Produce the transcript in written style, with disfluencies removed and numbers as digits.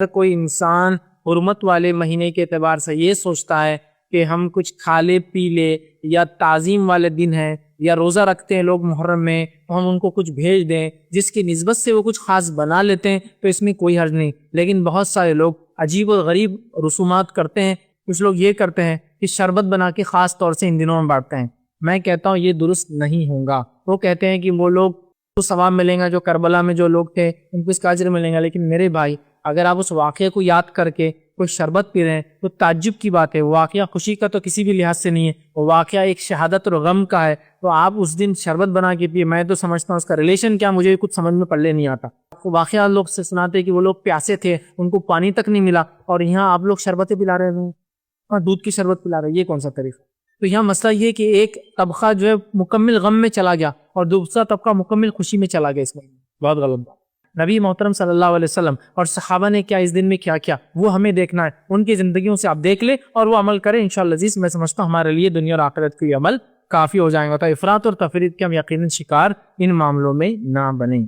اگر کوئی انسان حرمت والے مہینے کے اعتبار سے یہ سوچتا ہے کہ ہم کچھ کھا لے پی لے، یا تعظیم والے دن ہیں، یا روزہ رکھتے ہیں لوگ محرم میں تو ہم ان کو کچھ بھیج دیں، جس کی نسبت سے وہ کچھ خاص بنا لیتے ہیں، تو اس میں کوئی حرج نہیں۔ لیکن بہت سارے لوگ عجیب و غریب رسومات کرتے ہیں۔ کچھ لوگ یہ کرتے ہیں کہ شربت بنا کے خاص طور سے ان دنوں میں بانٹتے ہیں۔ میں کہتا ہوں یہ درست نہیں ہوگا۔ وہ کہتے ہیں کہ وہ لوگ کو ثواب ملیں گا، جو کربلا میں جو لوگ تھے ان کو اس کا اجر ملیں گا۔ لیکن میرے بھائی، اگر آپ اس واقعے کو یاد کر کے کوئی شربت پی رہے ہیں تو تعجب کی بات ہے۔ واقعہ خوشی کا تو کسی بھی لحاظ سے نہیں ہے، وہ واقعہ ایک شہادت اور غم کا ہے۔ تو آپ اس دن شربت بنا کے پیے، میں تو سمجھتا ہوں اس کا ریلیشن کیا، مجھے کچھ سمجھ میں پڑنے نہیں آتا۔ واقعہ لوگ سے سناتے کہ وہ لوگ پیاسے تھے، ان کو پانی تک نہیں ملا، اور یہاں آپ لوگ شربتیں پلا رہے ہیں اور دودھ کی شربت پلا رہے ہیں، یہ کون سا طریقہ؟ تو یہاں مسئلہ یہ کہ ایک طبقہ جو ہے مکمل غم میں چلا گیا اور دوسرا طبقہ مکمل خوشی میں چلا گیا، اس میں بہت غلط بات۔ نبی محترم صلی اللہ علیہ وسلم اور صحابہ نے کیا اس دن میں کیا کیا، وہ ہمیں دیکھنا ہے۔ ان کی زندگیوں سے آپ دیکھ لیں اور وہ عمل کریں، انشاءاللہ عزیز میں سمجھتا ہوں ہمارے لیے دنیا اور آخرت کی عمل کافی ہو جائیں گا۔ تو افراط اور تفریط کے ہم یقیناً شکار ان معاملوں میں نہ بنیں۔